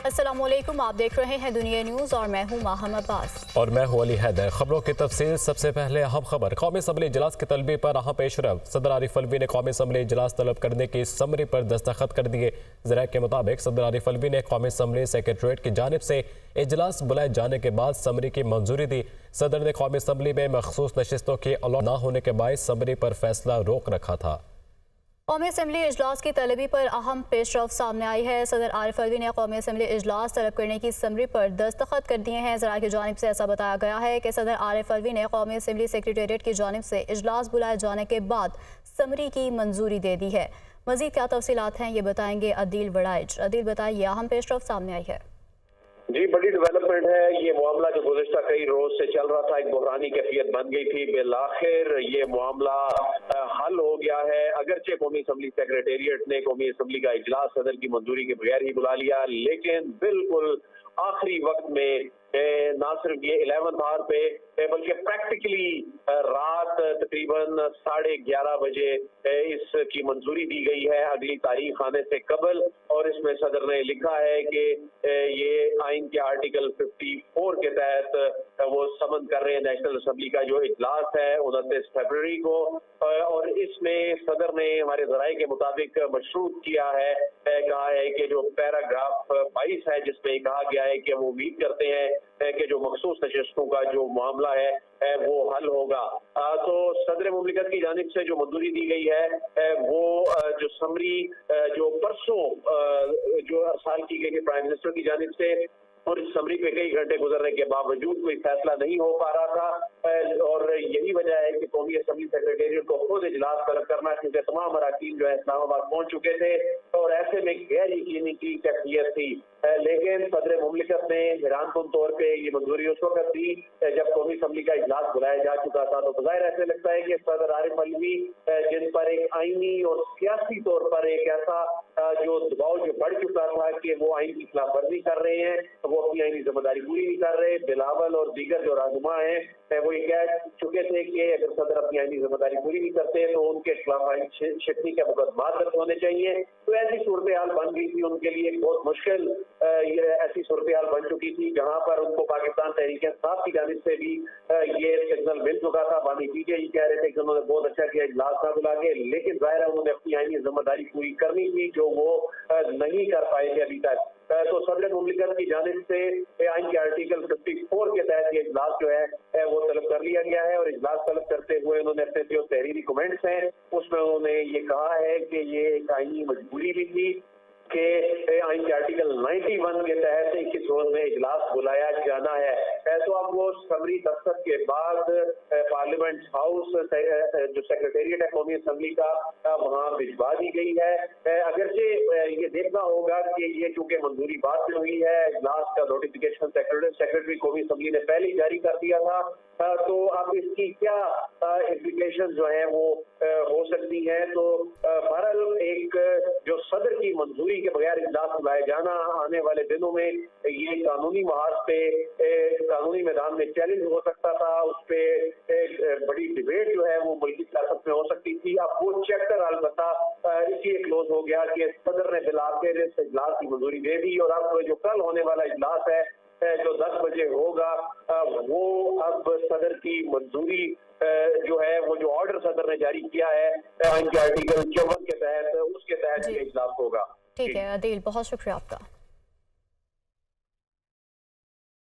السلام علیکم، آپ دیکھ رہے ہیں دنیا نیوز اور میں ہوں ماہم عباس اور میں ہوں علی حیدر۔ خبروں کی تفصیل۔ سب سے پہلے اہم خبر، قومی اسمبلی اجلاس کی طلبی پر اہم پیش رفت۔ صدر عارف الوی نے قومی اسمبلی اجلاس طلب کرنے کی سمری پر دستخط کر دیے۔ ذرائع کے مطابق صدر عارف الوی نے قومی اسمبلی سیکریٹریٹ کی جانب سے اجلاس بلائے جانے کے بعد سمری کی منظوری دی۔ صدر نے قومی اسمبلی میں مخصوص نشستوں کے الاٹ نہ ہونے کے باعث سمری پر فیصلہ روک رکھا تھا۔ قومی اسمبلی اجلاس کی طلبی پر اہم پیش رفت سامنے آئی ہے۔ صدر عارف الوی نے قومی اسمبلی اجلاس طلب کرنے کی سمری پر دستخط کر دیے ہیں۔ ذرائع کی جانب سے ایسا بتایا گیا ہے کہ صدر عارف الوی نے قومی اسمبلی سیکریٹریٹ کی جانب سے اجلاس بلائے جانے کے بعد سمری کی منظوری دے دی ہے۔ مزید کیا تفصیلات ہیں یہ بتائیں گے عدیل وڑائچ۔ عدیل بتائیے، اہم پیش رفت سامنے آئی ہے۔ جی، بڑی ڈیولپمنٹ ہے۔ یہ معاملہ جو گزشتہ کئی روز سے چل رہا تھا، ایک بحرانی کیفیت بن گئی تھی، بالآخر یہ معاملہ حل ہو گیا ہے۔ اگرچہ قومی اسمبلی سیکریٹریٹ نے قومی اسمبلی کا اجلاس صدر کی منظوری کے بغیر ہی بلا لیا، لیکن بالکل آخری وقت میں نہ صرف یہ 11 آور پہ بلکہ پریکٹیکلی رات تقریباً 11:30 بجے اس کی منظوری دی گئی ہے اگلی تاریخ آنے سے قبل، اور اس میں صدر نے لکھا ہے کہ یہ آئین کے آرٹیکل 54 کے تحت وہ سمن کر رہے ہیں نیشنل اسمبلی کا جو اجلاس ہے 29 فروری کو، اور اس میں صدر نے ہمارے ذرائع کے مطابق مشروط کیا ہے، کہا ہے کہ جو پیراگراف 22 ہے جس میں کہا گیا ہے کہ ہم امید کرتے ہیں کہ جو مخصوص نشستوں کا جو معاملہ ہے وہ حل ہوگا۔ تو صدر مملکت کی جانب سے جو منظوری دی گئی ہے وہ جو سمری جو پرسوں جو ارسال کی گئی ہے پرائم منسٹر کی جانب سے، اور اس سمری پہ کئی گھنٹے گزرنے کے باوجود کوئی فیصلہ نہیں ہو پا رہا تھا، اور یہی وجہ ہے کہ قومی اسمبلی سیکریٹریٹ کو خود اجلاس طلب کرنا، کیونکہ تمام اراکین جو ہے اسلام آباد پہنچ چکے تھے اور ایسے میں غیر یقینی کی کیفیت تھی، لیکن صدر مملکت نے حیران کن طور پہ یہ منظوری اس وقت دی جب قومی اسمبلی کا اجلاس بلایا جا چکا تھا۔ تو بظاہر ایسے لگتا ہے کہ صدر عارف الوی جن پر ایک آئینی اور سیاسی طور پر ایک ایسا جو دباؤ جو بڑھ چکا تھا کہ وہ آئین کی خلاف ورزی کر رہے ہیں، وہ اپنی آئینی ذمہ داری پوری نہیں کر رہے۔ بلاول اور دیگر جو رہنما ہیں وہ یہ کہہ چکے تھے کہ اگر صدر اپنی آئینی ذمہ داری پوری نہیں کرتے تو ان کے خلاف آئین شکنی کے مقدمات رد ہونے چاہیے۔ تو ایسی صورتحال بن گئی تھی ان کے لیے، بہت مشکل ایسی صورتحال بن چکی تھی جہاں پر ان کو پاکستان تحریک انصاف کی جانب سے بھی یہ سگنل مل چکا تھا۔ بانی پی کے یہ کہہ رہے تھے کہ انہوں نے بہت اچھا کیا اجلاس نہ بلا کے، لیکن ظاہر ہے انہوں نے اپنی آئینی ذمہ داری پوری کرنی تھی جو وہ نہیں کر پائے تھے ابھی تک۔ تو صدر مملکت کی جانب سے آئین کے آرٹیکل 54 کے تحت یہ اجلاس جو ہے وہ طلب کر لیا گیا ہے، اور اجلاس طلب کرتے ہوئے انہوں نے اپنے جو تحریری کمنٹس ہیں اس میں انہوں نے یہ کہا ہے کہ یہ ایک آئینی مجبوری بھی تھی کہ آئین کے آرٹیکل 91 کے تحت 21 روز میں اجلاس بلایا جانا ہے۔ تو اب وہ سمری دستخط کے بعد پارلیمنٹ ہاؤس جو سیکریٹریٹ ہے قومی اسمبلی کا وہاں بھجوا دی گئی ہے۔ اگرچہ یہ دیکھنا ہوگا کہ یہ چونکہ منظوری بعد میں ہوئی ہے، اجلاس کا نوٹیفیکیشن سیکریٹری قومی اسمبلی نے پہلے جاری کر دیا تھا، تو اب اس کی کیا امپلیکیشن جو ہیں وہ ہو سکتی ہیں۔ تو بہرحال ایک جو صدر کی منظوری کے بغیر اجلاس بلائے جانا آنے والے دنوں میں یہ قانونی محاذ پہ قانونی میدان میں چیلنج ہو سکتا تھا، اس پہ ایک بڑی ڈیبیٹ جو ہے وہ ملکی سیاست میں ہو سکتی تھی۔ اب وہ چیپٹر البتہ اس لیے کلوز ہو گیا کہ صدر نے بالآخر اس اجلاس کی منظوری دے دی، اور اب جو کل ہونے والا اجلاس ہے جو 10 بجے ہوگا وہ اب صدر کی منظوری جو ہے وہ جو آرڈر صدر نے جاری کیا ہے آئین کے آرٹیکل 54 کے تحت اس کے تحت یہ اجلاس ہوگا۔ ٹھیک ہے عدیل، بہت شکریہ آپ کا۔